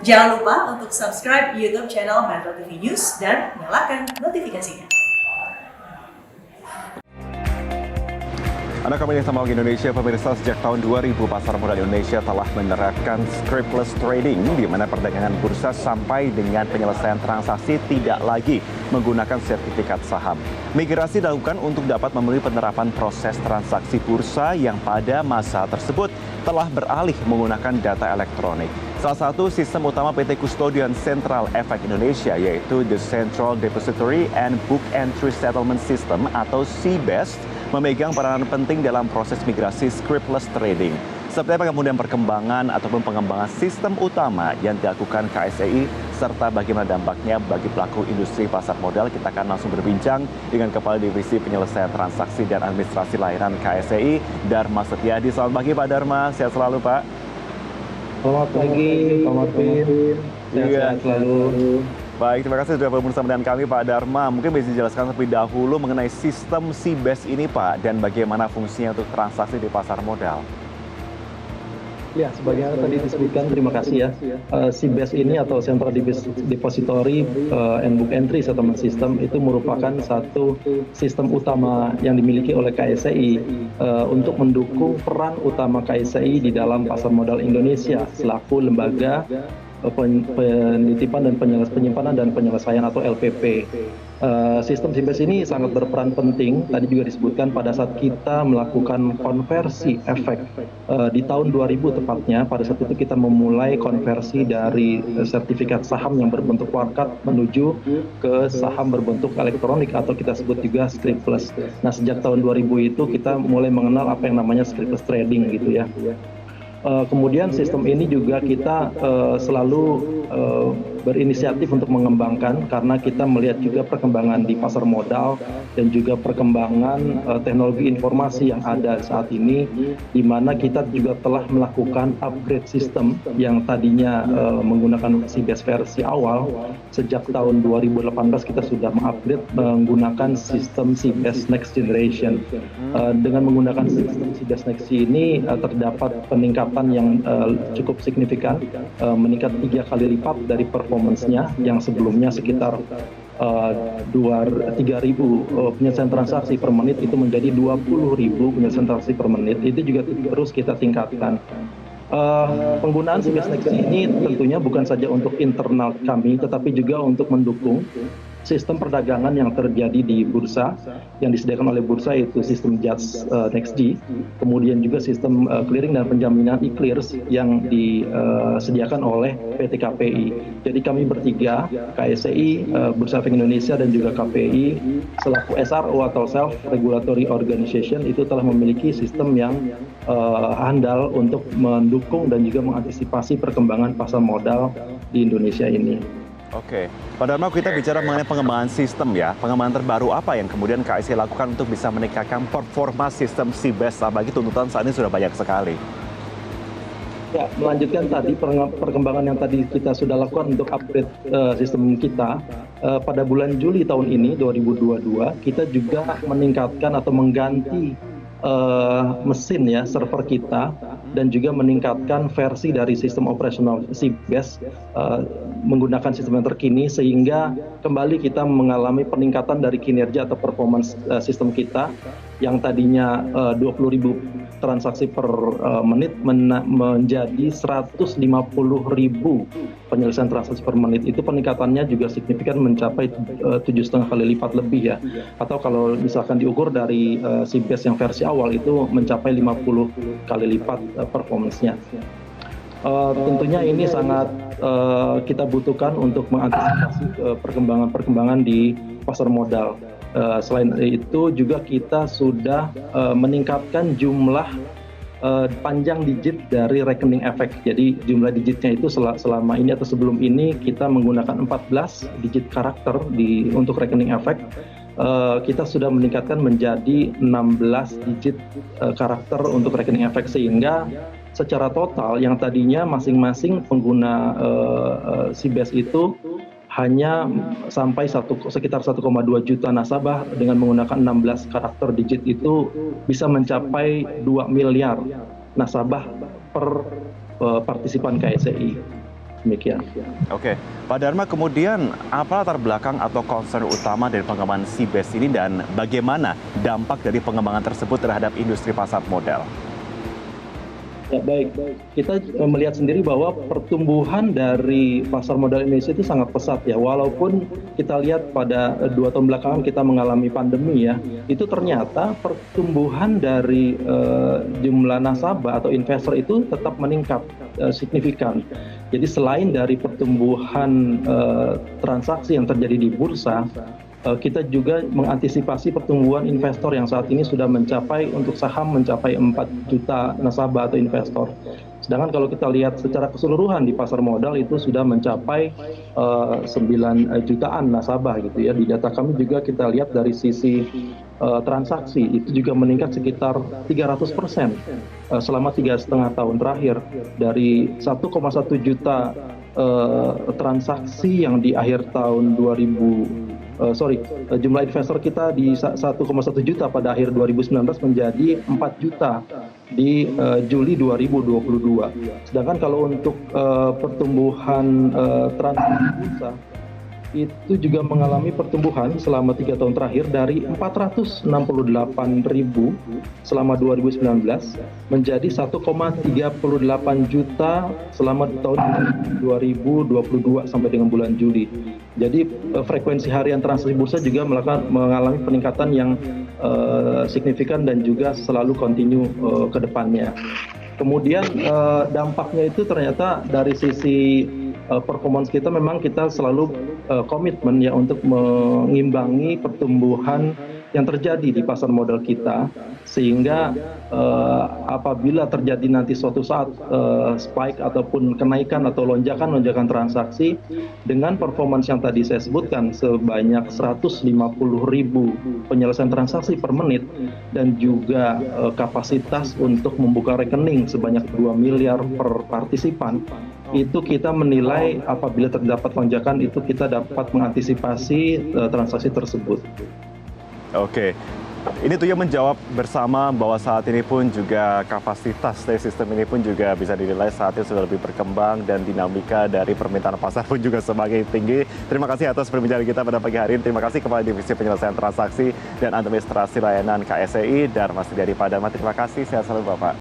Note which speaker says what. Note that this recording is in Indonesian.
Speaker 1: Jangan lupa untuk subscribe YouTube channel Metro TV News dan nyalakan notifikasinya.
Speaker 2: Anda kembali sama Indonesia, pemirsa. Sejak tahun 2000, pasar modal Indonesia telah menerapkan scriptless trading, di mana perdagangan bursa sampai dengan penyelesaian transaksi tidak lagi menggunakan sertifikat saham. Migrasi dilakukan untuk dapat memenuhi penerapan proses transaksi bursa yang pada masa tersebut telah beralih menggunakan data elektronik. Salah satu sistem utama PT Custodian Central Efek Indonesia yaitu The Central Depository and Book Entry Settlement System atau CBEST memegang peranan penting dalam proses migrasi scriptless trading. Seperti apa kemudian perkembangan ataupun pengembangan sistem utama yang dilakukan KSEI serta bagaimana dampaknya bagi pelaku industri pasar modal, kita akan langsung berbincang dengan Kepala Divisi Penyelesaian Transaksi dan Administrasi Layanan KSEI, Dharma Setiadi. Selamat pagi Pak Dharma, sehat selalu Pak.
Speaker 3: Selamat pagi, selamat sehat selalu.
Speaker 2: Baik, terima kasih sudah bergabung bersama dengan kami Pak Dharma. Mungkin bisa dijelaskan terlebih dahulu mengenai sistem CBEST ini Pak, dan bagaimana fungsinya untuk transaksi di pasar modal.
Speaker 3: Ya, sebagaimana tadi disebutkan, terima kasih ya. CBEST ini atau Central Depository and Book Entry Settlement System itu merupakan satu sistem utama yang dimiliki oleh KSEI untuk mendukung peran utama KSEI di dalam pasar modal Indonesia selaku lembaga penitipan dan penyimpanan dan penyelesaian atau LPP. Sistem CBEST ini sangat berperan penting, tadi juga disebutkan pada saat kita melakukan konversi efek di tahun 2000 tepatnya. Pada saat itu kita memulai konversi dari sertifikat saham yang berbentuk warkat menuju ke saham berbentuk elektronik atau kita sebut juga scriptless. Nah, sejak tahun 2000 itu kita mulai mengenal apa yang namanya scriptless trading gitu ya. Kemudian sistem ini juga kita selalu berinisiatif untuk mengembangkan karena kita melihat juga perkembangan di pasar modal dan juga perkembangan teknologi informasi yang ada saat ini, di mana kita juga telah melakukan upgrade sistem yang tadinya menggunakan CBEST versi awal. Sejak tahun 2018 kita sudah mengupgrade menggunakan sistem CBEST Next Generation. Dengan menggunakan sistem CBEST Next ini terdapat peningkatan yang cukup signifikan, meningkat 3 kali lipat dari performance-nya yang sebelumnya sekitar 3.000 penyelesaian transaksi per menit itu menjadi 20.000 penyelesaian transaksi per menit. Itu juga terus kita tingkatkan. Penggunaan CBEST Next ini tentunya bukan saja untuk internal kami, tetapi juga untuk mendukung sistem perdagangan yang terjadi di bursa yang disediakan oleh bursa, yaitu sistem JADS NextG, kemudian juga sistem clearing dan penjaminan e-clears yang disediakan oleh PT KPI. Jadi kami bertiga, KSEI, Bursa Efek Indonesia dan juga KPI selaku SRO atau Self Regulatory Organization itu telah memiliki sistem yang handal untuk mendukung dan juga mengantisipasi perkembangan pasar modal di Indonesia ini.
Speaker 2: Oke, Pak Dharma, kita bicara mengenai pengembangan sistem ya. Pengembangan terbaru apa yang kemudian KSEI lakukan untuk bisa meningkatkan performa sistem CBEST, apalagi tuntutan saat ini sudah banyak sekali?
Speaker 3: Ya, melanjutkan tadi perkembangan yang tadi kita sudah lakukan untuk upgrade sistem kita, pada bulan Juli tahun ini 2022 kita juga meningkatkan atau mengganti mesin ya, server kita, dan juga meningkatkan versi dari sistem operasional CBEST menggunakan sistem yang terkini, sehingga kembali kita mengalami peningkatan dari kinerja atau performance sistem kita yang tadinya 20.000 transaksi per menit menjadi 150.000 penyelesaian transaksi per menit. Itu peningkatannya juga signifikan, mencapai 7,5 kali lipat lebih ya. Atau kalau misalkan diukur dari CBEST yang versi awal itu mencapai 50 kali lipat performance-nya. Tentunya ini sangat kita butuhkan untuk mengantisipasi perkembangan di pasar modal. Selain itu juga kita sudah meningkatkan jumlah panjang digit dari rekening efek. Jadi jumlah digitnya itu selama ini atau sebelum ini kita menggunakan 14 digit karakter untuk rekening efek. Kita sudah meningkatkan menjadi 16 digit karakter untuk rekening efek, sehingga secara total yang tadinya masing-masing pengguna CBEST itu hanya sampai sekitar 1,2 juta nasabah dengan menggunakan 16 karakter digit itu bisa mencapai 2 miliar nasabah per partisipan KSEI. Demikian.
Speaker 2: Oke, Pak Dharma, kemudian apa latar belakang atau concern utama dari pengembangan CBES ini dan bagaimana dampak dari pengembangan tersebut terhadap industri pasar modal?
Speaker 3: Ya, baik. Kita melihat sendiri bahwa pertumbuhan dari pasar modal Indonesia itu sangat pesat ya. Walaupun kita lihat pada 2 tahun belakangan kita mengalami pandemi ya, itu ternyata pertumbuhan dari jumlah nasabah atau investor itu tetap meningkat signifikan. Jadi selain dari pertumbuhan transaksi yang terjadi di bursa, kita juga mengantisipasi pertumbuhan investor yang saat ini sudah mencapai untuk saham mencapai 4 juta nasabah atau investor. Sedangkan kalau kita lihat secara keseluruhan di pasar modal itu sudah mencapai 9 jutaan nasabah gitu ya. Di data kami juga kita lihat dari sisi transaksi itu juga meningkat sekitar 300% selama 3,5 tahun terakhir, dari 1,1 juta transaksi yang di akhir tahun jumlah investor kita di 1,1 juta pada akhir 2019 menjadi 4 juta di Juli 2022. Sedangkan kalau untuk pertumbuhan transaksi bursa itu juga mengalami pertumbuhan selama 3 tahun terakhir dari 468.000 selama 2019 menjadi 1,38 juta selama tahun 2022 sampai dengan bulan Juli. Jadi frekuensi harian transaksi bursa juga mengalami peningkatan yang signifikan dan juga selalu kontinu ke depannya. Kemudian dampaknya itu ternyata dari sisi performance kita, memang kita selalu komitmen ya untuk mengimbangi pertumbuhan yang terjadi di pasar modal kita, sehingga apabila terjadi nanti suatu saat spike ataupun kenaikan atau lonjakan transaksi dengan performance yang tadi saya sebutkan sebanyak 150.000 penyelesaian transaksi per menit dan juga kapasitas untuk membuka rekening sebanyak 2 miliar per partisipan, itu kita menilai apabila terdapat lonjakan itu kita dapat mengantisipasi transaksi tersebut.
Speaker 2: Oke, ini tentunya menjawab bersama bahwa saat ini pun juga kapasitas dari sistem ini pun juga bisa dinilai saat ini sudah lebih berkembang dan dinamika dari permintaan pasar pun juga semakin tinggi. Terima kasih atas perbincangan kita pada pagi hari ini. Terima kasih kepada Divisi Penyelesaian Transaksi dan Administrasi Layanan KSEI, Dharma Setiadi Padama. Terima kasih, sehat selalu Bapak.